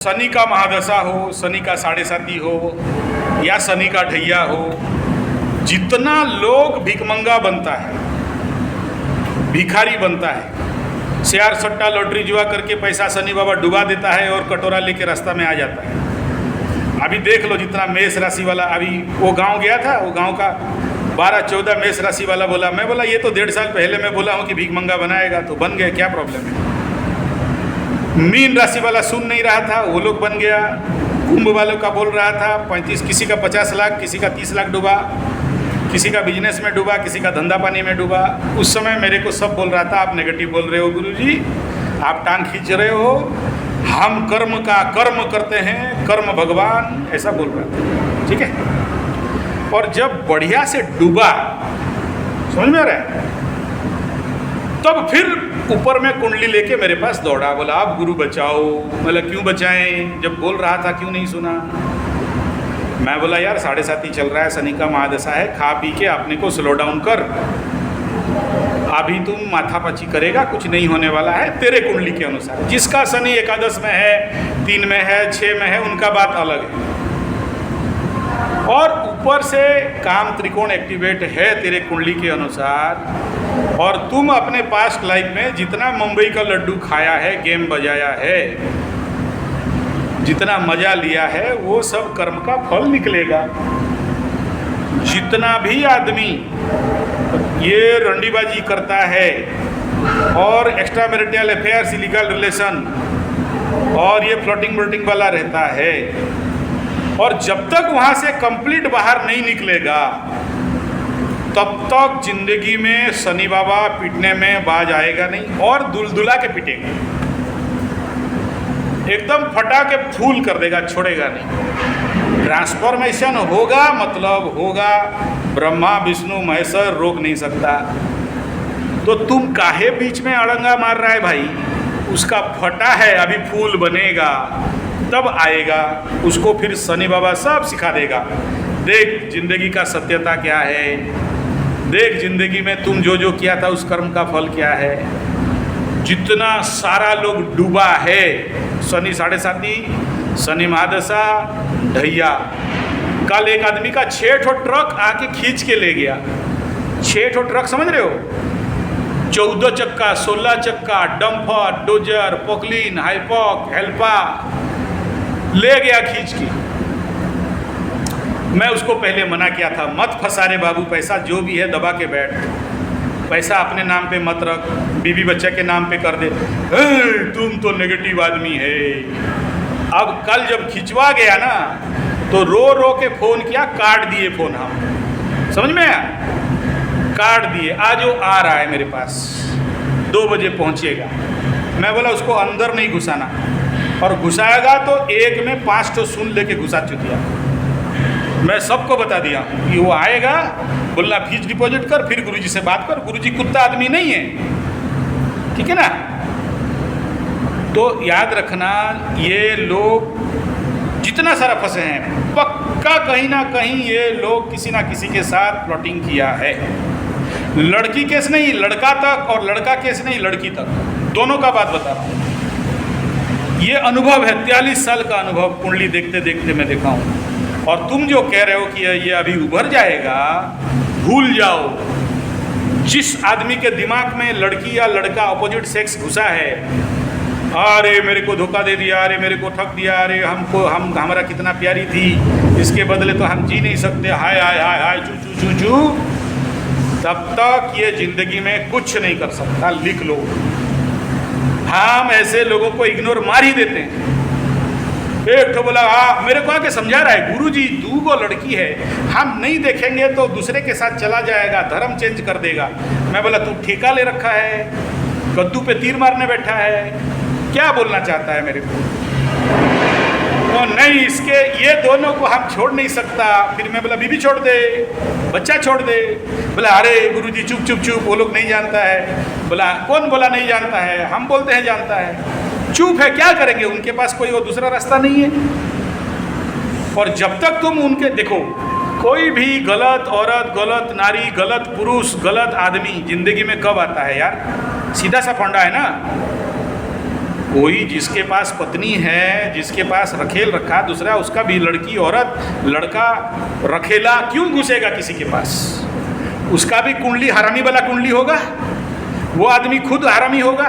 शनि का महादशा हो, शनि का साढ़े साती हो या शनि का ढैया हो, जितना लोग भिखमंगा बनता है, भिखारी बनता है, शेयर सट्टा लॉटरी जुआ करके पैसा शनि बाबा डुबा देता है और कटोरा लेके रास्ता में आ जाता है। अभी देख लो जितना मेष राशि वाला, अभी वो गांव गया था, वो गांव का 12-14 मेष राशि वाला बोला, मैं बोला ये तो 1.5 साल पहले मैं बोला हूँ कि भीखमंगा बनाएगा, तो बन गया, क्या प्रॉब्लम है। मीन राशि वाला सुन नहीं रहा था, वो लोग बन गया। कुंभ वालों का बोल रहा था 35, किसी का 50 लाख, किसी का 30 लाख डूबा, किसी का बिजनेस में डूबा, किसी का धंधा पानी में डूबा। उस समय मेरे को सब बोल रहा था आप नेगेटिव बोल रहे हो गुरुजी, आप टांग खींच रहे हो, हम कर्म का कर्म करते हैं, कर्म भगवान, ऐसा बोल रहा था। ठीक है। और जब बढ़िया से डूबा, समझ में आ रहा है, तब फिर ऊपर में कुंडली लेके मेरे पास दौड़ा, बोला आप गुरु बचाओ। मतलब क्यों बचाएं, जब बोल रहा था क्यों नहीं सुना। मैं बोला यार 7.5 चल रहा है, शनि का महादशा है, खा पी के अपने को स्लो डाउन कर, अभी तुम माथापच्ची करेगा, कुछ नहीं होने वाला है तेरे कुंडली के अनुसार। जिसका शनि एकादश में है, 3 में है, 6 में है, उनका बात अलग है। और ऊपर से काम त्रिकोण एक्टिवेट है तेरे कुंडली के अनुसार, और तुम अपने पास्ट लाइफ में जितना मुंबई का लड्डू खाया है, गेम बजाया है, जितना मजा लिया है, वो सब कर्म का फल निकलेगा। जितना भी आदमी ये रंडीबाजी करता है और extra marital affairs, illegal relation और ये फ्लोटिंग ब्लोटिंग वाला रहता है, और जब तक वहाँ से कंप्लीट बाहर नहीं निकलेगा तब तक जिंदगी में शनि बाबा पीटने में बाज आएगा नहीं, और दुलदुला के पीटेगा, एकदम फटा के फूल कर देगा, छोड़ेगा नहीं। ट्रांसफॉर्मेशन होगा, मतलब होगा, ब्रह्मा विष्णु महेश्वर रोक नहीं सकता। तो तुम काहे बीच में अड़ंगा मार रहा है भाई, उसका फटा है, अभी फूल बनेगा तब आएगा, उसको फिर शनि बाबा सब सिखा देगा। देख जिंदगी का सत्यता क्या है, देख जिंदगी में तुम जो जो किया था उस कर्म का फल क्या है। जितना सारा लोग डूबा है, शनि 7.5, शनि महादशा, ढैया। कल एक आदमी का 6 ठो ट्रक आके खींच के ले गया। 6 ठो ट्रक, समझ रहे हो, 14 चक्का, 16 चक्का, डंपर, डोजर, पोकलिन, हाइपॉक, हेल्पा, ले गया खींच के। मैं उसको पहले मना किया था, मत फंसा रे बाबू, पैसा जो भी है दबा के बैठ, पैसा अपने नाम पे मत रख, बीवी बच्चे के नाम पे कर दे। तुम तो नेगेटिव आदमी है। अब कल जब खिंचवा गया ना, तो रो रो के फ़ोन किया, काट दिए फ़ोन, हम समझ में आया, काट दिए। आज वो आ रहा है मेरे पास, 2 बजे पहुँचेगा। मैं बोला उसको अंदर नहीं घुसाना, और घुसाएगा तो एक में 5 ठो सुन लेके घुसा चुकिया। मैं सबको बता दिया कि वो आएगा, बोलना फीस डिपॉजिट कर, फिर गुरुजी से बात कर। गुरुजी कुत्ता आदमी नहीं है, ठीक है ना। तो याद रखना, ये लोग जितना सारा फंसे हैं, पक्का कहीं ना कहीं ये लोग किसी ना किसी के साथ प्लॉटिंग किया है। लड़की केस नहीं, लड़का तक, और लड़का केस नहीं, लड़की तक, दोनों का बात बता रहा हूँ। ये अनुभव है, 43 साल का अनुभव, कुंडली देखते देखते मैं देखा हूँ। और तुम जो कह रहे हो कि ये अभी उभर जाएगा, भूल जाओ। जिस आदमी के दिमाग में लड़की या लड़का अपोजिट सेक्स घुसा है, अरे मेरे को धोखा दे दिया, अरे मेरे को ठग दिया, अरे हमारा कितना प्यारी थी, इसके बदले तो हम जी नहीं सकते, हाय हाय हाय हाय चू चू चू चू, तब तक ये जिंदगी में कुछ नहीं कर सकता। लिख लो, हम ऐसे लोगों को इग्नोर मार ही देते हैं। एक तो बोला, हाँ मेरे को आके समझा रहा है, गुरुजी 2 लड़की है, हम नहीं देखेंगे तो दूसरे के साथ चला जाएगा, धर्म चेंज कर देगा। मैं बोला तू ठेका ले रखा है, कद्दू पे तीर मारने बैठा है, क्या बोलना चाहता है मेरे को। तो नहीं, इसके ये दोनों को हम छोड़ नहीं सकता। फिर मैं बोला बीबी छोड़ दे, बच्चा छोड़ दे। बोला अरे गुरुजी चुप चुप चुप, वो लोग नहीं जानता है। बोला कौन बोला नहीं जानता है, हम बोलते हैं जानता है। चुप है, क्या करेंगे, उनके पास कोई वो दूसरा रास्ता नहीं है। और जब तक तुम उनके, देखो कोई भी गलत औरत, गलत नारी, गलत पुरुष, गलत आदमी जिंदगी में कब आता है यार, सीधा सा फंडा है ना। कोई जिसके पास पत्नी है, जिसके पास रखेल रखा दूसरा, उसका भी लड़की औरत लड़का रखेला क्यों घुसेगा किसी के पास? उसका भी कुंडली हरामी वाला कुंडली होगा, वो आदमी खुद हरामी होगा,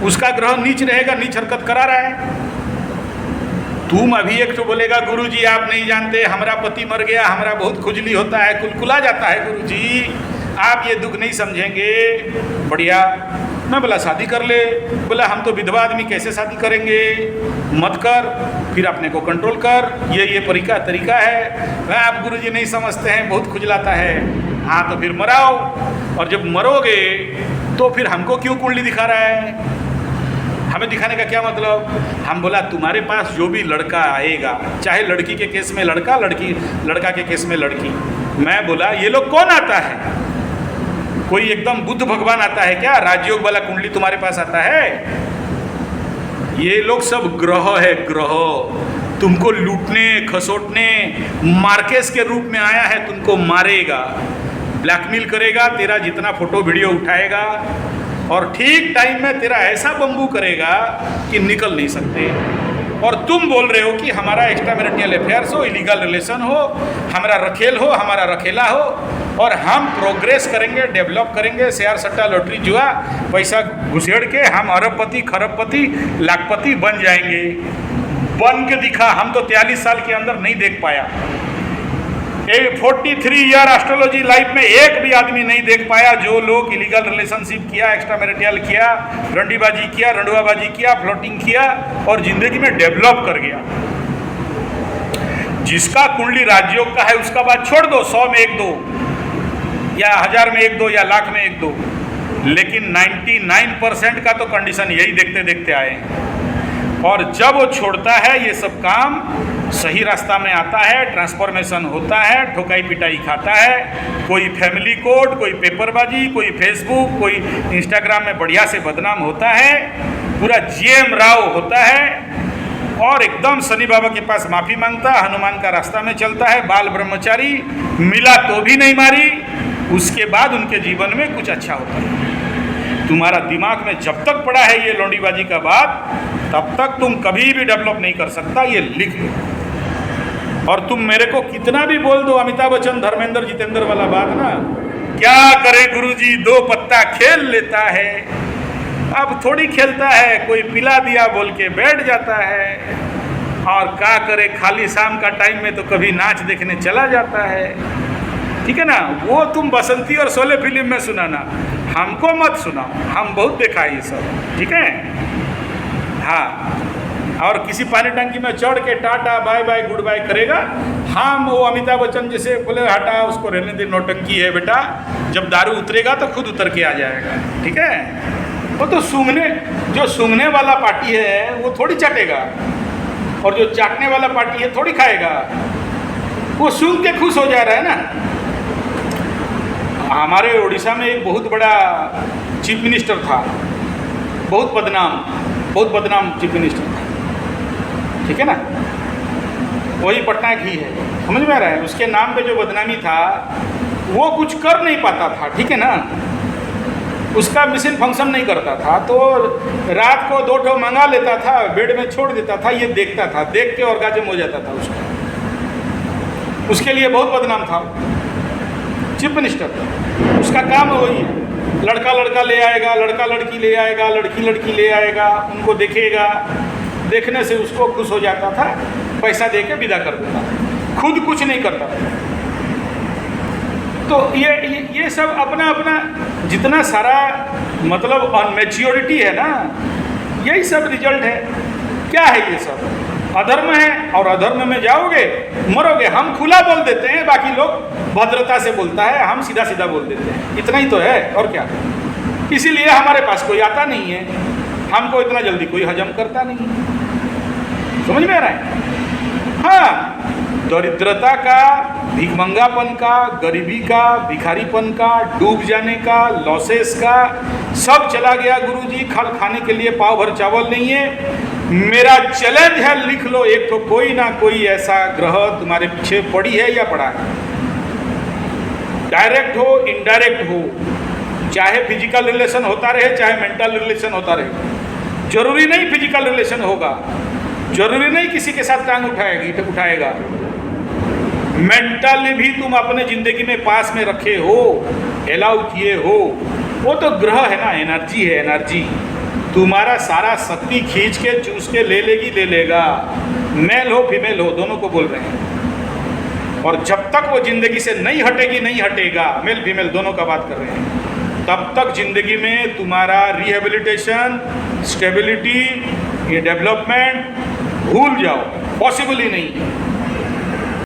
उसका ग्रह नीच रहेगा, नीच हरकत करा रहा है। तुम अभी एक तो बोलेगा गुरुजी आप नहीं जानते, हमारा पति मर गया, हमारा बहुत खुजली होता है, कुलकुला जाता है गुरुजी, आप ये दुख नहीं समझेंगे। बढ़िया। मैं बोला शादी कर ले। बोला हम तो विधवा आदमी कैसे शादी करेंगे? मत कर, फिर अपने को कंट्रोल कर, ये तरीका है। आप गुरुजी नहीं समझते हैं, बहुत खुजलाता है। हाँ तो फिर मराओ, और जब मरोगे तो फिर हमको क्यों कुंडली दिखा रहा है? हमें दिखाने का क्या मतलब? हम बोला तुम्हारे पास जो भी लड़का आएगा, चाहे लड़की के केस में लड़का, लड़का के केस में लड़की, मैं बोला ये लोग कौन आता है? कोई एकदम बुद्ध भगवान आता है क्या? राजयोग वाला कुंडली तुम्हारे पास आता है? ये लोग सब ग्रह है, ग्रह तुमको लूटने खसोटने मार्केस के रूप में आया है, तुमको मारेगा, ब्लैकमेल करेगा, तेरा जितना फोटो वीडियो उठाएगा और ठीक टाइम में तेरा ऐसा बम्बू करेगा कि निकल नहीं सकते। और तुम बोल रहे हो कि हमारा एक्स्ट्रा मैरिटल अफेयर्स हो, इलीगल रिलेशन हो, हमारा रखेल हो, हमारा रखेला हो, और हम प्रोग्रेस करेंगे, डेवलप करेंगे, शेयर सट्टा लॉटरी जुआ पैसा घुसेड़ के हम अरबपति खरबपति लाखपति बन जाएंगे। बन के दिखा, हम तो 43 साल के अंदर नहीं देख पाया। 43 ईयर एस्ट्रोलॉजी लाइफ में एक भी आदमी नहीं देख पाया जो लोग इलीगल रिलेशनशिप किया, एक्स्ट्रा मैरिटल किया, रंडीबाजी किया, रंडुआबाजी किया, फ्लोटिंग किया और जिंदगी में डेवलप कर गया। जिसका कुंडली राजयोग का है उसका बात छोड़ दो, 100 में 1-2 या 1000 में 1-2 या लाख में 1-2, लेकिन 99% का तो कंडीशन यही देखते देखते आए हैं। और जब वो छोड़ता है ये सब काम, सही रास्ता में आता है, ट्रांसफॉर्मेशन होता है, ठोकाई पिटाई खाता है, कोई फैमिली कोड, कोई पेपरबाजी, कोई फेसबुक, कोई इंस्टाग्राम में बढ़िया से बदनाम होता है, पूरा जेएम राव होता है और एकदम शनि बाबा के पास माफ़ी मांगता, हनुमान का रास्ता में चलता है, बाल ब्रह्मचारी, मिला तो भी नहीं मारी, उसके बाद उनके जीवन में कुछ अच्छा होता है। तुम्हारा दिमाग में जब तक पड़ा है ये लौंडीबाजी का बात, तब तक तुम कभी भी डेवलप नहीं कर सकता, ये लिख लो। और तुम मेरे को कितना भी बोल दो अमिताभ बच्चन, धर्मेंद्र, जितेंद्र वाला बात ना, क्या करे गुरुजी, 2 पत्ता खेल लेता है, अब थोड़ी खेलता है, कोई पिला दिया बोल के बैठ जाता है, और क्या करे, खाली शाम का टाइम में तो कभी नाच देखने चला जाता है। ठीक है ना? वो तुम बसंती और शोले फिल्म में सुनाना, हमको मत सुनाओ, हम बहुत देखा ये सब। ठीक है? हाँ। और किसी पानी टंकी में चढ़ के tata bye bye good bye करेगा, हम वो अमिताभ बच्चन जैसे बोले हटा उसको रहने दे, नौटंकी है बेटा, जब दारू उतरेगा तो खुद उतर के आ जाएगा। ठीक है? वो तो जो सूंघने वाला पार्टी है वो थोड़ी चाटेगा, और जो चाटने वाला पार्टी है थोड़ी खाएगा, वो सूंघ के खुश हो जा रहा है ना। हमारे उड़ीसा में एक बहुत बड़ा चीफ मिनिस्टर था, बहुत बदनाम चीफ मिनिस्टर था। ठीक है ना? वही पटनायक ही है, समझ में आ रहा है? उसके नाम पे जो बदनामी था, वो कुछ कर नहीं पाता था। ठीक है ना? उसका मिशन फंक्शन नहीं करता था, तो रात को 2 ठो मंगा लेता था, बेड में छोड़ देता था, ये देखता था, देख के ऑर्गेज़म हो जाता था उसका। उसके लिए बहुत बदनाम था चीफ मिनिस्टर। उसका काम वही है, लड़का लड़का ले आएगा, लड़का लड़की ले आएगा, लड़की लड़की ले आएगा, उनको देखेगा, देखने से उसको खुश हो जाता था, पैसा दे के विदा कर देता था, खुद कुछ नहीं करता था। तो ये सब अपना अपना जितना सारा मतलब अनमेच्योरिटी है ना, यही सब रिजल्ट है। क्या है ये सब? अधर्म है, और अधर्म में जाओगे मरोगे। हम खुला बोल देते हैं, बाकी लोग भद्रता से बोलता है, हम सीधा सीधा बोल देते हैं, इतना ही तो है और क्या। इसीलिए हमारे पास कोई आता नहीं है, हमको इतना जल्दी कोई हजम करता नहीं। समझ में आ रहा है? हाँ, दरिद्रता का, भिखमंगापन का, गरीबी का, भिखारीपन का, डूब जाने का, लॉसेस का, सब चला गया गुरुजी। खाने के लिए पाव भर चावल नहीं है। मेरा चैलेंज है, लिख लो एक तो कोई ना कोई ऐसा ग्रह तुम्हारे पीछे पड़ी है या पड़ा है, डायरेक्ट हो इनडायरेक्ट हो, चाहे फिजिकल रिलेशन होता रहे चाहे मेंटल रिलेशन होता रहे, जरूरी नहीं फिजिकल रिलेशन होगा, जरूरी नहीं किसी के साथ टांग उठाएगा। मेंटली भी तुम अपने जिंदगी में पास में रखे हो, अलाउ किए हो, वो तो ग्रह है ना, एनर्जी है, एनर्जी तुम्हारा सारा शक्ति खींच के चूस के ले लेगी, ले लेगा। मेल हो फीमेल हो, दोनों को बोल रहे हैं। और जब तक वो जिंदगी से नहीं हटेगी, नहीं हटेगा, मेल फीमेल दोनों का बात कर रहे हैं, तब तक जिंदगी में तुम्हारा रिहेबिलिटेशन, स्टेबिलिटी, ये डेवलपमेंट भूल जाओ, पॉसिबल ही नहीं है।